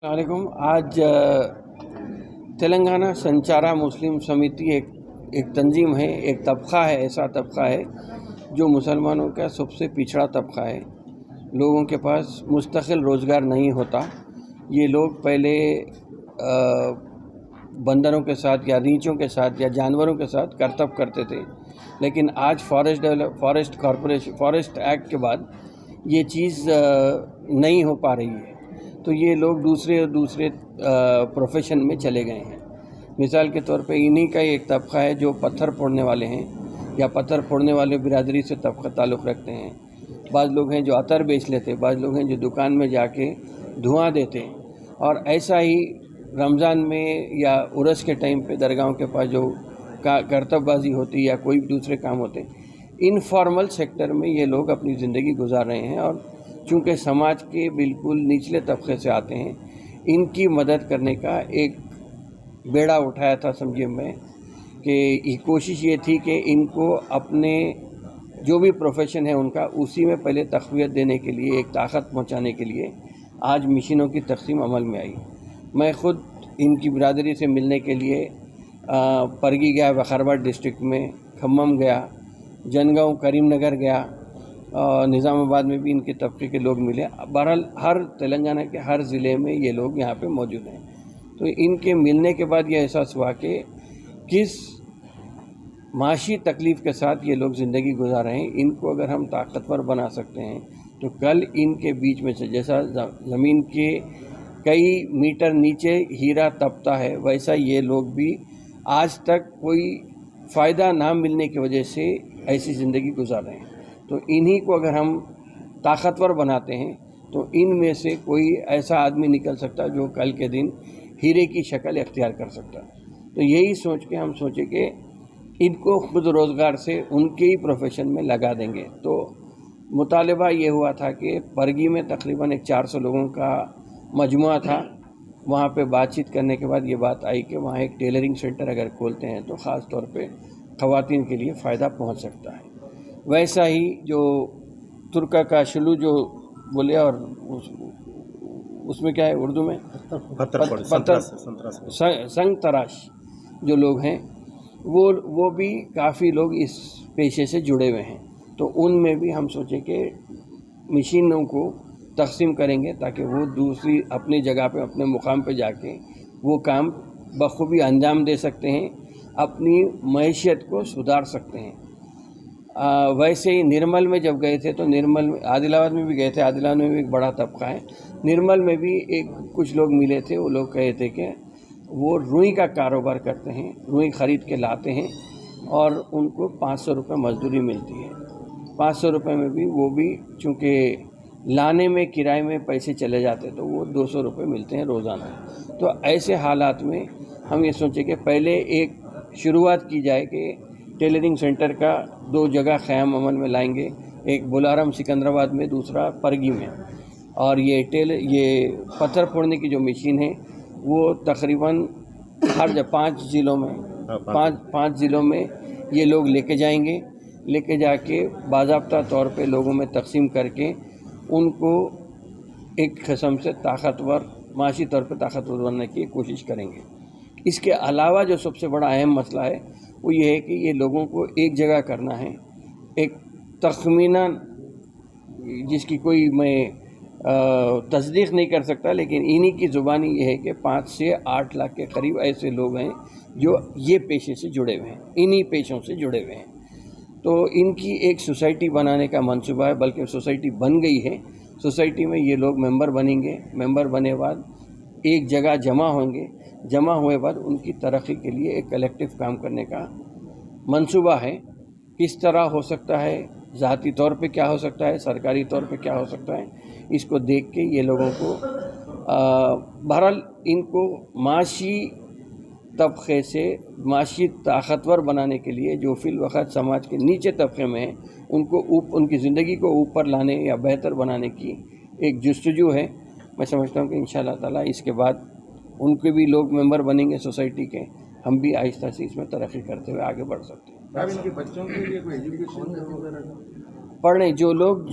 वालेकुम। आज तेलंगाना संचारा मुस्लिम समिति एक तंजीम है, एक तबका है, ऐसा तबका है जो मुसलमानों का सबसे पिछड़ा तबका है। लोगों के पास मुस्तकिल रोज़गार नहीं होता। ये लोग पहले बंदरों के साथ या रीछों के साथ या जानवरों के साथ करतब करते थे, लेकिन आज फॉरेस्ट एक्ट के बाद ये चीज़ नहीं हो पा रही है, तो ये लोग दूसरे प्रोफेशन में चले गए हैं। मिसाल के तौर पे इन्हीं का एक तबका है जो पत्थर फोड़ने वाले हैं या पत्थर फोड़ने वाले बिरादरी से तबका ताल्लुक़ रखते हैं। बाज़ लोग हैं जो अतर बेच लेते हैं, बाज़ लोग हैं जो दुकान में जाके धुआं देते हैं। और ऐसा ही रमज़ान में या उरस के टाइम पे दरगाहों के पास जो करतबबाजी होती है या कोई भी दूसरे काम होते हैं, इनफॉर्मल सेक्टर में ये लोग अपनी ज़िंदगी गुजार रहे हैं। और चूँकि समाज के बिल्कुल निचले तबके से आते हैं, इनकी मदद करने का एक बेड़ा उठाया था समझिए मैं कि कोशिश ये थी कि इनको अपने जो भी प्रोफेशन है उनका उसी में पहले तक़वियत देने के लिए, एक ताकत पहुंचाने के लिए आज मशीनों की तक़सीम अमल में आई। मैं ख़ुद इनकी बिरादरी से मिलने के लिए परगी गया, वखारबाद डिस्ट्रिक्ट में, खम्मम गया, जनगांव, करीमनगर गया, निज़ामाबाद में भी इनके तबके के लोग मिले। बहरहाल हर तेलंगाना के हर ज़िले में ये लोग यहाँ पे मौजूद हैं। तो इनके मिलने के बाद ये एहसास हुआ कि किस माशी तकलीफ़ के साथ ये लोग ज़िंदगी गुजार रहे हैं। इनको अगर हम ताकतवर बना सकते हैं तो कल इनके बीच में से जैसा ज़मीन के कई मीटर नीचे हीरा तपता है, वैसा ये लोग भी आज तक कोई फ़ायदा ना मिलने की वजह से ऐसी ज़िंदगी गुजार रहे हैं। तो इन्हीं को अगर हम ताकतवर बनाते हैं तो इनमें से कोई ऐसा आदमी निकल सकता है जो कल के दिन हीरे की शक्ल इख्तियार कर सकता है। तो यही सोच के हम सोचे कि इनको खुद रोज़गार से उनके ही प्रोफेशन में लगा देंगे। तो मुतालिबा ये हुआ था कि परगी में तकरीबन एक 400 लोगों का मजमुआ था। वहाँ पे बातचीत करने के बाद ये बात आई कि वहाँ एक टेलरिंग सेंटर अगर खोलते हैं तो ख़ास तौर पे ख़वातीन के लिए फ़ायदा पहुँच सकता है। वैसा ही जो तुर्का का शुलू जो बोले, और उसमें क्या है उर्दू में संग तराश जो लोग हैं वो भी काफ़ी लोग इस पेशे से जुड़े हुए हैं। तो उनमें भी हम सोचे कि मशीनों को तकसीम करेंगे ताकि वो दूसरी अपनी जगह पे, अपने मुकाम पे जाके वो काम बखूबी अंजाम दे सकते हैं, अपनी मैशियत को सुधार सकते हैं। वैसे ही निर्मल में जब गए थे तो निर्मल में, आदिलाबाद में भी गए थे, आदिलाबाद में भी एक बड़ा तबका है। निर्मल में भी कुछ लोग मिले थे, वो लोग कहे थे कि वो रुई का कारोबार करते हैं, रुई ख़रीद के लाते हैं और उनको 500 रुपये मजदूरी मिलती है। 500 रुपये में भी वो भी चूँकि लाने में किराए में पैसे चले जाते तो वो 200 रुपये मिलते हैं रोज़ाना। तो ऐसे हालात में हम ये सोचे कि पहले एक शुरुआत की जाए कि टेलरिंग सेंटर का 2 जगह क़याम अमल में लाएंगे, एक बुलारम सिकंदराबाद में, दूसरा परगी में। और ये पत्थर फोड़ने की जो मशीन है वो तकरीबन हर 5 ज़िलों में, पाँच ज़िलों में ये लोग लेके जाएंगे। लेके जाके बाज़ाब्ता तौर पे लोगों में तकसीम करके उनको एक किस्म से ताकतवर, माशी तौर पे ताकतवर बनने की कोशिश करेंगे। इसके अलावा जो सबसे बड़ा अहम मसला है वो ये है कि ये लोगों को एक जगह करना है। एक तखमीना जिसकी कोई मैं तस्दीक नहीं कर सकता, लेकिन इन्हीं की ज़ुबानी ये है कि 5 से 8 लाख के करीब ऐसे लोग हैं जो ये पेशे से जुड़े हुए हैं, इन्हीं पेशों से जुड़े हुए हैं। तो इनकी एक सोसाइटी बनाने का मंसूबा है, बल्कि सोसाइटी बन गई है। सोसाइटी में ये लोग मेंबर बनेंगे, मेंबर बने बाद एक जगह जमा होंगे, जमा हुए बाद उनकी तरक्की के लिए एक कलेक्टिव काम करने का मंसूबा है। किस तरह हो सकता है, ज़ाती तौर पे क्या हो सकता है, सरकारी तौर पे क्या हो सकता है, इसको देख के ये लोगों को बहरहाल इनको माशी तबके से माशी ताकतवर बनाने के लिए जो फिल वक़्त समाज के नीचे तबके में हैं उनको उनकी ज़िंदगी को ऊपर लाने या बेहतर बनाने की एक जस्तजू है। मैं समझता हूँ कि इंशाअल्लाह ताला इसके बाद उनके भी लोग मेंबर बनेंगे सोसाइटी के, हम भी आहिस्ता से इसमें तरक्की करते हुए आगे बढ़ सकते हैं। इनके बच्चों के लिए कोई एजुकेशन वगैरह पढ़ने जो लोग